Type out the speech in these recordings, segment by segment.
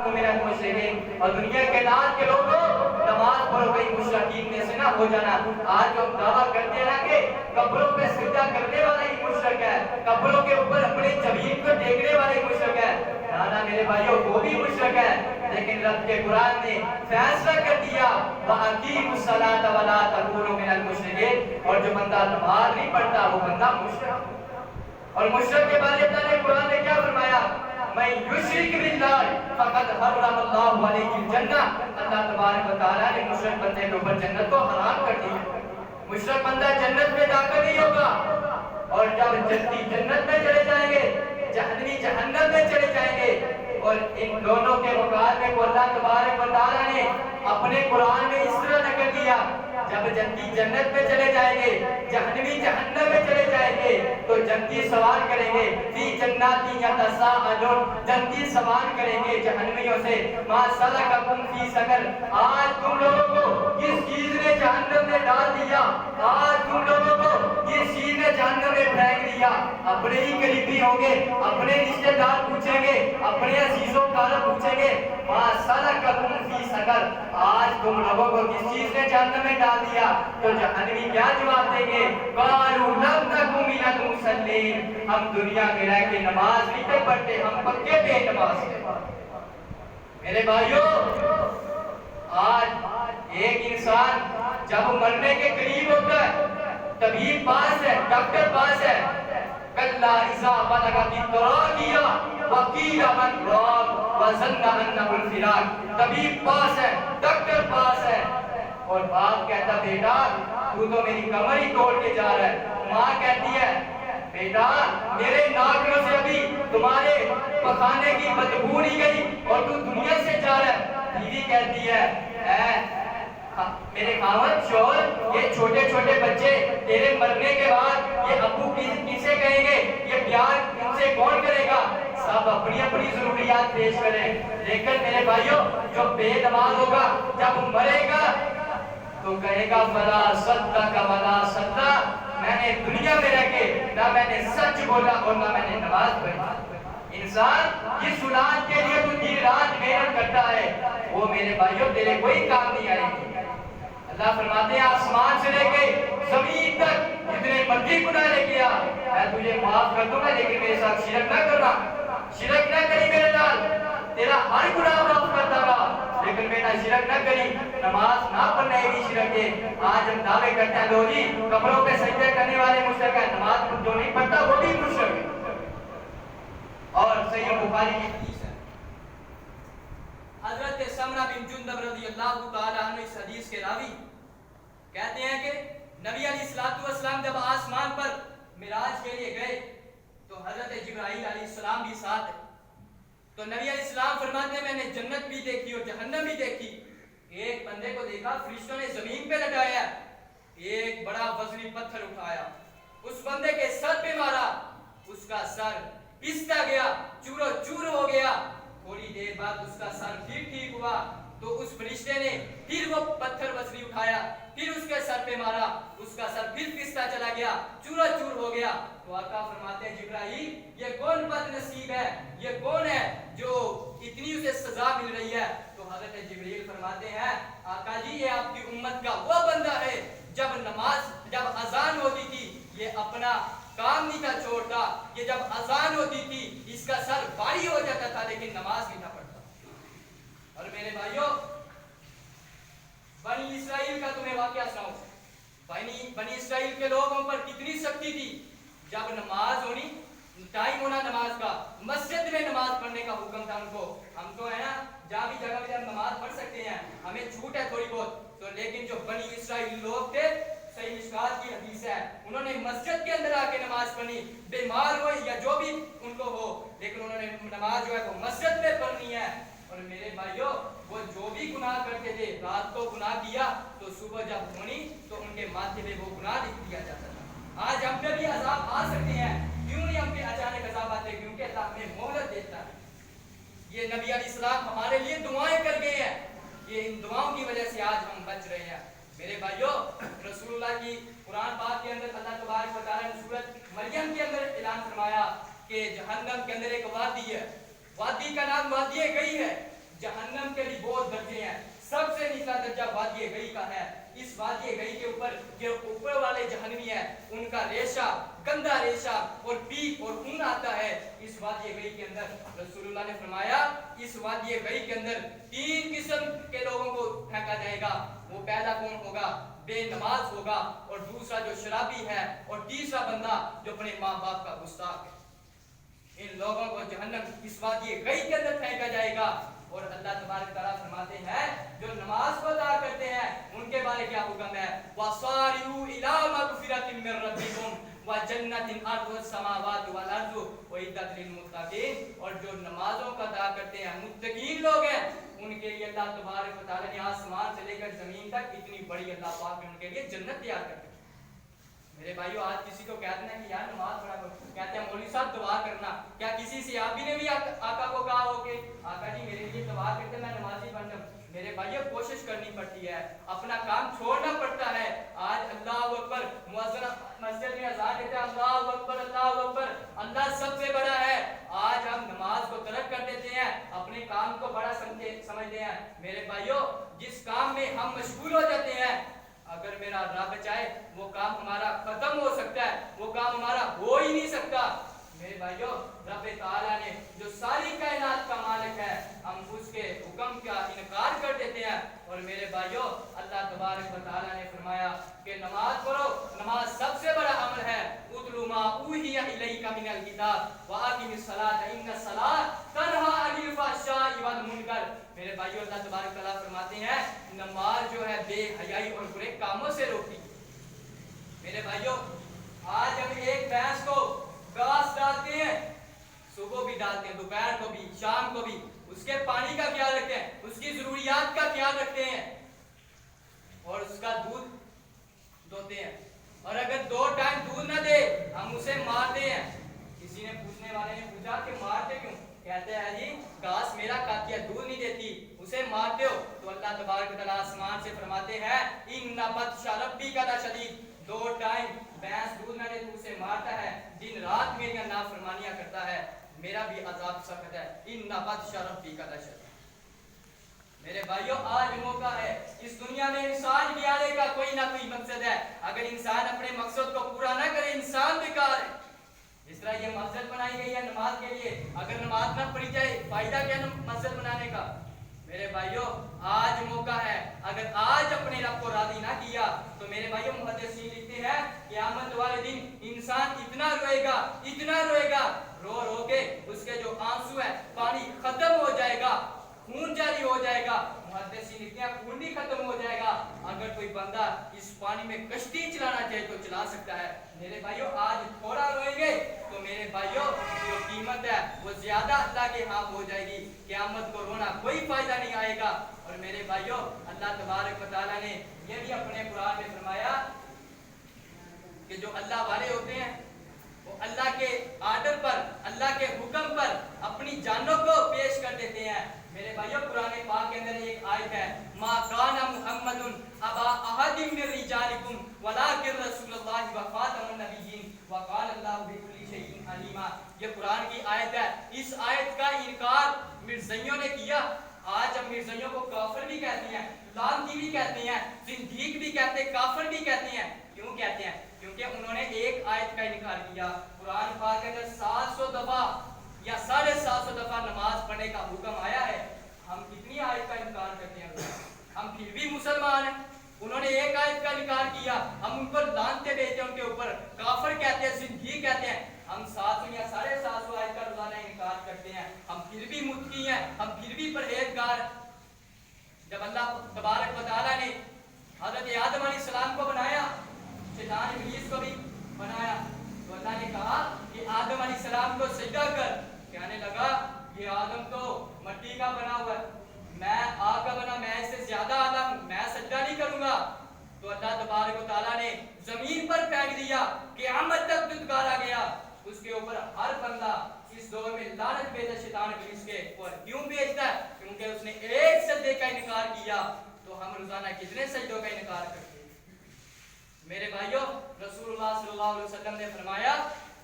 من المشرکین، اور دنیا کے نام کے لوگوں نماز پڑھو گئی مشرکین میں سے نہ ہو جانا۔ آج ہم دعویٰ کرتے ہیں نا کہ قبروں پہ سجدہ کرنے والا ہی مشرک ہے، قبروں کے اوپر اپنے جبین کو ٹیکنے والا ہی مشرک ہے۔ نانا میرے بھائیوں وہ بھی مشرک ہے، لیکن رب کے قرآن نے فیصلہ کر دیا وَأَقِیمُوا الصَّلَاةَ وَلَا تَكُونُوا مِنَ الْمُشْرِکِینَ، اور جو بندہ نماز نہیں پڑھتا وہ بندہ مشرک۔ اور مشرک کے بارے میں قرآن نے کیا فرمایا؟ میں یشرک باللہ فقد حرم اللہ علیہ الجنہ، اللہ تبارک و تعالیٰ نے مشرک بندے کے اوپر جنت کو حرام کر دیا۔ مشرک بندہ جنت میں داخل نہیں ہوگا، اور جب جنتی جنت میں چلے جائیں گے، جہنمی جہنم میں چلے جائیں گے۔ اور ان دونوں کے مقابلے کو اللہ تبارک و تعالیٰ نے اپنے قرآن میں اس طرح نقل کیا، جب جنتی جنت میں چلے جائیں گے، جہنمی جہنم میں چلے جائیں گے، تو جنتی سوال کریں گے فی جنات یتساءلون، جنتی سوال کریں گے جہنمیوں سے ما سلککم فی سقر، آج تم لوگوں کو کس چیز نے جہنم میں ڈال دیا، آج تم لوگوں کو کس چیز نے جہنم میں پھینک دیا۔ اپنے ہی قریبی ہوں گے، اپنے رشتہ دار پوچھیں گے، اپنے عزیزوں کارا پوچھیں گے ما سلککم فی سقر، آج تم لوگوں کو کس چیز نے جہنم میں ڈال دیا، تو جہنمی کیا جواب دیں گے؟ قالوا لم نک من المصلین، ہم دنیا میں رہ کے نماز نہیں تھے پڑھتے، ہم پکے بے نماز تھے۔ میرے بھائیوں، آج ایک انسان جب مرنے کے قریب ہوتا ہے، طبیب پاس ہے، ڈاکٹر پاس ہے، کلا اذا بلغت التراقی وقیل من راق وظن انہ الفراق، طبیب پاس ہے، ڈاکٹر پاس ہے، اور باپ کہتا بیٹا تو میری کمر ہی توڑ کے جا رہا ہے، ماں کہتی ہے بیٹا میرے ناخنوں سے ابھی تمہارے پخانے کی بدبو نہیں گئی اور تو دنیا سے جا رہا ہے۔ بیوی کہتی ہے اے میرے خاوند شوہر، یہ چھوٹے چھوٹے بچے تیرے مرنے کے بعد یہ ابو کسے کہیں گے، یہ پیار ان سے کون کرے گا؟ سب اپنی اپنی ضروریات پیش کریں، لیکن میرے بھائیوں جو بے نماز ہوگا جب مرے گا تو کہے گا فلا صدق ولا صدق، میں نے دنیا میں رہ کے نہ میں نے سچ بولا اور نہ میں نے نماز پڑھی۔ انسان جس اولاد کے لیے تو دن رات محنت کرتا ہے وہ میرے بھائیوں تیرے کوئی کام نہیں آئے گی۔ اللہ فرماتے ہیں آسمان سے لے کے زمین تک جتنے مرضی گناہ لے گیا میں تجھے معاف کر دوں گا، لیکن میرے ساتھ شرک نہ کرنا، شرک نہ کری میرے ساتھ، تیرا ہر گناہ معاف کر دوں گا، لیکن میرا شرک نہ کری۔ نماز نہ پڑھنا یہ بھی شرک ہے۔ آج ہم دعوے کرتے ہیں لو جی قبروں پہ سجدے کرنے والے مشرک ہیں، نماز جو نہیں پڑھتا وہ بھی مشرک ہے۔ اور صحیح بخاری کی حدیث ہے، حضرت سمرہ بن جندب رضی اللہ تعالیٰ عنہ اس حدیث کے راوی کہتے ہیں کہ نبی علیہ السلام جب آسمان پر معراج کے لیے گئے تو حضرت جبرائیل علیہ السلام بھی ساتھ ہے، تو نبی علیہ السلام فرماتے ہیں میں نے جنت بھی دیکھی اور جہنم بھی دیکھی۔ ایک بندے کو دیکھا فرشتوں نے زمین پہ لٹایا، ایک بڑا وزنی پتھر اٹھایا، اس بندے کے سر پہ مارا، اس کا سر پستا گیا، چورو چور ہو گیا۔ تھوڑی دیر بعد اس کا سر پھر ٹھیک ہوا تو اس فرشتے نے پھر وہ پتھر وزنی اٹھایا، پھر اس کے سر پہ مارا، اس کا سر پھر پستا چلا گیا، چورا چور ہو گیا۔ تو آقا فرماتے ہیں جبرائیل یہ کون بد نصیب ہے، یہ کون ہے جو اتنی اسے سزا مل رہی ہے؟ تو حضرت جبرائیل فرماتے ہیں آقا جی یہ آپ کی امت کا وہ بندہ ہے جب اذان ہوتی تھی یہ اپنا کام نہیں تھا چھوڑتا، یہ جب اذان ہوتی تھی اس کا سر بھاری ہو جاتا تھا لیکن نماز نہیں تھا پڑھتا۔ اور میرے بھائیوں بنی اسرائیل کا تمہیں واقعہ سناؤں، بنی اسرائیل کے لوگوں پر کتنی سختی تھی، جب نماز ہونی ٹائم ہونا نماز کا، مسجد میں نماز پڑھنے کا حکم تھا ان کو۔ ہم تو ہے نا جہاں بھی جگہ میں نماز پڑھ سکتے ہیں، ہمیں چھوٹ ہے تھوڑی بہت، تو لیکن جو بنی اسرائیل لوگ تھے صحیح مشکات کی حدیث ہے انہوں نے مسجد کے اندر آ کے نماز پڑھنی، بیمار ہو یا جو بھی ان کو ہو، لیکن انہوں نے نماز جو ہے وہ مسجد میں پڑھنی ہے۔ اور میرے بھائیوں وہ جو بھی گناہ کرتے تھے، رات کو گناہ کیا تو صبح جب ہونی تو ان کے ماتھے پہ وہ گناہ لکھ دیا جاتا تھا۔ آج ہم پہ بھی عذاب آ سکتے ہیں، کیوں نہیں ہم پہ اچانک عذاب آتے؟ کیونکہ اللہ ہمیں مہلت دیتا ہے۔ یہ نبی علیہ السلام ہمارے لیے دعائیں کر گئے ہیں، یہ ان دعاؤں کی وجہ سے آج ہم بچ رہے ہیں۔ میرے بھائیوں رسول اللہ کی قرآن پاک کے اندر اللہ تبارک و تعالیٰ نے سورۃ مریم کے اندر اعلان فرمایا کہ جہنم کے اندر ایک وادی ہے، وادی کا نام وادی گئی ہے، इस वादी गई के ऊपर जो ऊपर वाले जहन्नमी है उनका रेशा, गंदा रेशा और पीक और खून आता है। इस वादी गई के अंदर रसूलुल्लाह ने फरमाया इस वादी गई के अंदर 3 किस्म के लोगों को फेंका जाएगा। वो पहला कौन होगा? बेनमाज होगा, और दूसरा जो शराबी है, और तीसरा बंदा जो अपने माँ बाप का गुस्ताख है। इन लोगों को जहन्नम इस वादी गई के अंदर फेंका जाएगा। और अल्लाह तबारक तआला फरमाते हैं जो नमाज को अदा करते हैं उनके बारे क्या हुक्म है? वसारिउ इला मगफिरतिन मिर रब्बिकुम व जन्नतिन अर्दुस समावातु वल अर्दु उइद्दत लिल मुत्तकीन। और जो नमाजों का अदा करते हैं मुत्तकीन लोग हैं उनके लिए अल्लाह तबारक तआला ने आसमान से लेकर जमीन तक इतनी बड़ी अल्लाह पाक ने उनके लिए जन्नत तैयार कर दी। मेरे भाइयों, आज किसी को कहते हैं कि यार नमाज पढ़ा करो, कहते हैं मौलवी साहब दुआ करना। क्या किसी से आप भी ने भी आका को कहा हो कि आका जी मेरे लिए दुआ करते, मैं नमाजी बन जाऊं? मेरे भाइयों, कोशिश करनी पड़ती है, अपना काम छोड़ना पड़ता है। आज अल्लाह अकबर, मुअज्जिन मस्जिद में अज़ान देते हैं अल्लाह अकबर अल्लाह अकबर, अल्लाह सबसे बड़ा है। आज हम नमाज को तर्क कर देते हैं, अपने काम को बड़ा समझते हैं। मेरे भाइयों, जिस काम में हम मशगूल हो जाते हैं, अगर मेरा रब चाहे वो काम हमारा खत्म हो सकता है, वो काम हमारा हो ही नहीं सकता। मेरे भाइयों, रब ताला ने जो सारी कायनात का मालिक है, हम उसके हुक्म का इनकार कर देते हैं। और मेरे भाइयों, अल्लाह तबारक व तआला ने फरमाया कि नमाज पढ़ो, नमाज सबसे बड़ा अमल है। उतलु मा ऊहिया इलैका मिनल किताब व अकीमिस सलात इन्नस सलात तनहा अनिल फहशाई वल मुनकर। मेरे भाइयों, अल्लाह तबारक तआला फरमाते हैं नमाज जो है बेहयाई और बुरे कामों से रोकती है। मेरे भाइयों, आज हम एक भैंस को घास डालते हैं, सुबह भी डालते हैं, दोपहर को भी, शाम को भी, उसके पानी का ख्याल रखते हैं, उसकी जरूरियात का ख्याल रखते हैं और उसका दूध दोते हैं। और अगर 2 टाइम दूध ना दे हम उसे मारते हैं। किसी ने पूछने वाले ने पूछा कि मारते क्यों? कहते हैं जी घास मेरा खाती है, दूध नहीं देती, उसे मारते हो। तो अल्लाह तबारक व तआला आसमान से फरमाते हैं इन्ना बत्शा रब्बिका लशदीद, 2 टाइम भैंस दूध न दे तो उसे मारता है, दिन रात मेरी नाफरमानियां करता है, मेरा भी अजाब सख्त है। इन्ना बत्शा रब्बिका लशदीद। मेरे भाइयों, आज मौका है, इस दुनिया में इंसान के आने का कोई ना कोई मकसद है। अगर इंसान अपने मकसद को पूरा ना करे, इंसान बेकार है। इस तरह ये मस्जिद बनाई गई है नमाज के लिए, अगर नमाज ना पढ़ी जाए फायदा क्या मस्जिद बनाने का? मेरे भाइयों, आज मौका है, अगर आज अपने रब को राजी ना किया तो मेरे भाइयों मुहद्दिसीन लिखते हैं क़यामत वाले दिन इंसान इतना रोएगा, रो रो के उसके जो आंसू है पानी खत्म हो जाएगा, खून जारी हो जाएगा। मुहद्दिसीन लिखते हैं खून भी खत्म हो जाएगा। अगर कोई बंदा इस पानी में कश्ती चलाना चाहे तो चला सकता है। मेरे भाइयों, आज थोड़ा रोएंगे तो मेरे भाइयों जो कीमत है वो ज्यादा अल्लाह के यहाँ हो जाएगी। क़यामत को रोना कोई फायदा नहीं आएगा। और मेरे भाइयों, अल्लाह तबारक व तआला ने ये भी अपने कुरान में फरमाया कि जो अल्लाह वाले होते हैं वो अल्लाह के आर्डर पर, अल्लाह के हुक्म पर अपनी जानों को पेश कर देते हैं। मेरे भाइयों, कुरान पाक के अंदर एक आयत है मा काना मुहम्मदुन अबा अहदिम मिर रिजालिकुम वलाकिन रसूलुल्लाह व खातमुन नबिय्यीन व क़ाल अल्लाहु बिकुल्ली शैइन अलीमा। ये कुरान की आयत है। इस आयत का इनकार मिर्ज़ाइयों ने किया। आज हम मिर्ज़ाइयों को काफिर भी कहते हैं, लानती भी कहते हैं, जिंदीक भी कहते हैं, काफिर भी कहते हैं। क्यों कहते हैं? क्योंकि उन्होंने एक आयत का इनकार किया। कुरान पाक के अंदर 700 दफा या 750 दफा नमाज पढ़ने का हुक्म आया है, हम कितनी आयत का इनकार करते हैं? हम फिर भी मुसलमान हैं। उन्होंने एक आयत का इनकार किया, हम उन पर लानते भेजते हैं, उनके ऊपर काफिर कहते हैं, जिंदगी कहते हैं। हम 700 या 750 आयत का रोजाना इनकार करते हैं, हम फिर भी मुत्तकी हैं, हम फिर भी परहेजगार। जब अल्लाह तबारक व तआला ने हजरत आदम अलैहिस्सलाम को बनाया, शैतान इब्लीस को भी बनाया, तो अल्लाह ने कहा कि आदम अलैहिस्सलाम को सजदा कर। कहने लगा ये आदम तो मिट्टी का बना हुआ है, मैं आग का बना, मैं इससे ज्यादा आला हूं, मैं सजदा नहीं करूंगा। तो अल्लाह तबारक व तआला ने जमीन पर फेंक दिया, क़यामत तक दुदकारा गया। उसके ऊपर हर बंदा इस दौर में लानत भेजा शैतान इब्लीस के ऊपर। क्यों भेजता है? क्योंकि उसने एक सजदे का इनकार किया। तो हम रोजाना कितने सजदों का इनकार करते हैं? मेरे भाइयों, रसूलुल्लाह सल्लल्लाहु अलैहि वसल्लम ने फरमाया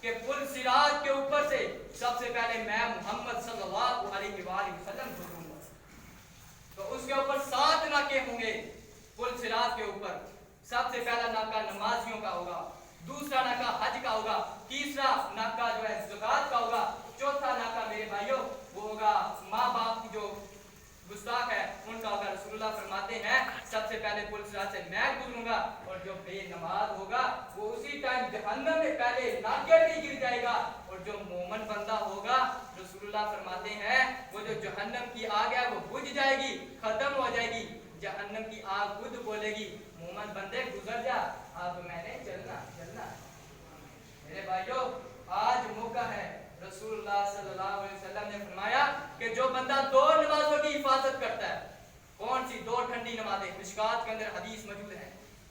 कि पुल सिरात के ऊपर से सबसे पहले मैं मोहम्मद सल्लल्लाहु अलैहि वसल्लम गुजरूंगा। तो उसके ऊपर 7 नाके होंगे पुल सिरात के ऊपर। गुस्ताख है उनका होगा। रसूलुल्लाह फरमाते हैं सबसे पहले पुल सिरात से मैं गुजरूंगा और जो बेनमाज होगा वो उसी टाइम जहन्नम में पहले नागिर में गिर जाएगा और जो मोमिन बंदा होगा रसूलुल्लाह फरमाते हैं वो जो जहन्नम की आग है वो बुझ जाएगी, खत्म हो जाएगी। जहन्नम की आग खुद बोलेगी मोमिन बंदे गुजर जा, अब मैंने चलना चलना। मेरे भाइयों आज मौका है। रसूलुल्लाह सल्लल्लाहु अलैहि वसल्लम ने फरमाया कि जो बंदा दो नमाजों की हिफाजत करता है, कौन सी दो ठंडी नमाजें, मिशकात के अंदर हदीस मौजूद है,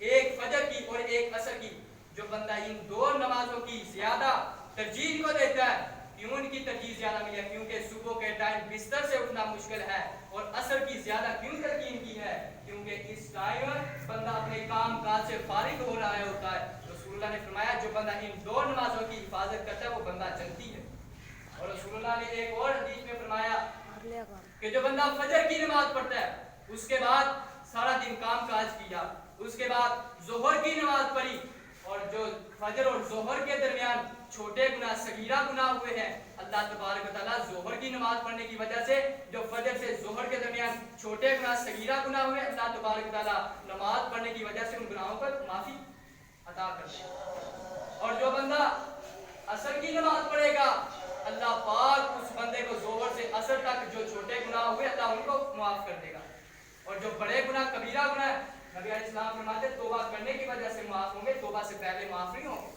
एक फजर की और एक असर की, जो बंदा इन दो नमाजों की ज्यादा तरजीह को देता है, क्यों इनकी तरजीह ज्यादा मिली है? क्योंकि सुबह के टाइम बिस्तर से उठना मुश्किल है और असर की ज्यादा क्यों तरकीन की है? क्योंकि इस टाइम बंदा अपने काम काज से फारिग हो रहा होता है। रसूलुल्लाह ने फरमाया जो बंदा इन दो नमाजों की हिफाजत करता है वो बंदा जन्नती है। और रसूलुल्लाह ने एक और हदीस में फरमाया कि जो बंदा फजर की नमाज पढ़ता है, उसके बाद सारा दिन काम काज किया, उसके बाद जोहर की नमाज पढ़ी और जो फजर और जोहर के दरमियान छोटे गुनाह सगीरा गुनाह हुए हैं, अल्लाह तबारक व तआला जोहर की नमाज पढ़ने की वजह से जो फजर से जोहर के दरमियान छोटे गुनाह सगीरा गुनाह हुए, अल्लाह तबारक व तआला नमाज पढ़ने की वजह से उन गुनाहों पर माफी अता करते हैं। और जो बंदा असर की नमाज पढ़ेगा, अल्लाह पाक उस बंदे को जोहर से असर तक जो छोटे गुनाह हुए अल्लाह उनको माफ कर देगा। और जो बड़े गुनाह कबीरा गुनाह नबी अलैहिस्सलाम फरमाते तौबा करने की वजह से माफ होंगे, तौबा से पहले माफ नहीं होंगे।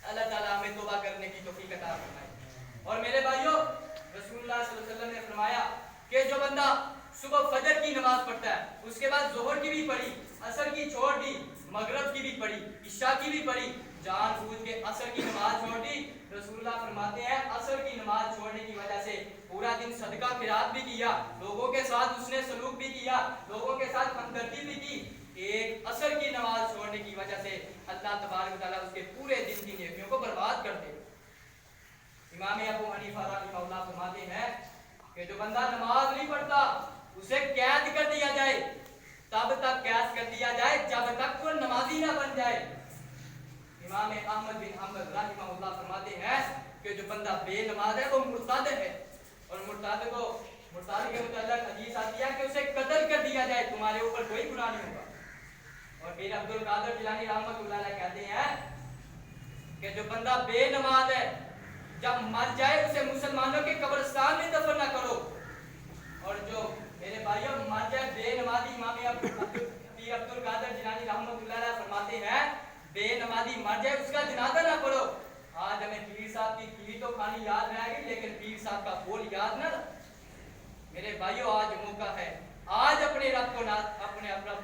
अल्लाह ताला हमें तौबा करने की तौफीक अता फरमाए। और मेरे भाइयों रसूलुल्लाह सल्लल्लाहु अलैहि वसल्लम ने फरमाया कि जो बंदा सुबह फजर की नमाज पढ़ता है, उसके बाद जोहर की भी पढ़ी, असर की छोड़ दी, मगरिब की भी पढ़ी, इशा की भी पढ़ी, जानबूझ के असर की नमाज छोड़ दी, रसूलुल्लाह फरमाते हैं असर की नमाज छोड़ने की वजह से पूरा दिन सदका खिरात भी किया, लोगों के साथ उसने सलूक भी किया, लोगों के साथ हमदर्दी भी की, एक असर की नमाज छोड़ने की वजह से अल्लाह तबारक व तआला उसके पूरे दिन की नेकियों को बर्बाद कर दे। इमाम अबू हनीफा रहमतुल्लाह फरमाते हैं कि जो बंदा नमाज नहीं पढ़ता उसे कैद कर दिया जाए, तब तक कैद कर दिया जाए जब तक वो नमाजी ना बन जाए। इमाम अहमद बिन हंबल रहमतुल्लाह फरमाते हैं कि जो बंदा बेनमाज है वो मुर्ताद है और मुर्ताद के मुतल्लिक हदीस आती है कि उसे कत्ल कर दिया जाए, तुम्हारे ऊपर कोई गुनाह नहीं होगा। और पीर अब्दुल कादिर जिलानी रहमतुल्लाह अलैह कहते हैं कि जो बंदा बेनमाज है जब मर जाए उसे मुसलमानों के कब्रिस्तान में दफन ना करो। और जो मेरे भाइयों मर जाए बेनमाजी, इमाम पीर अब्दुल कादिर जिलानी रहमतुल्लाह अलैह फरमाते हैं बेनमाजी मर जाए उसका जनाजा ना पढ़ो। आज हमें पीर साहब की खीर तो खानी याद रह गई लेकिन पीर साहब का बोल याद ना। मेरे भाइयों आज मौका है, आज अपने रब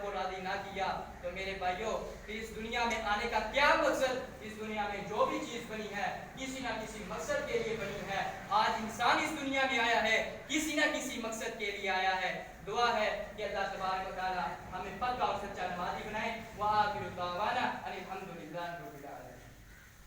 को राजी ना किया तो मेरे भाइयों इस दुनिया में आने का क्या मकसद? इस दुनिया में जो भी चीज बनी है किसी ना किसी मकसद के लिए बनी है। आज इंसान इस दुनिया में आया है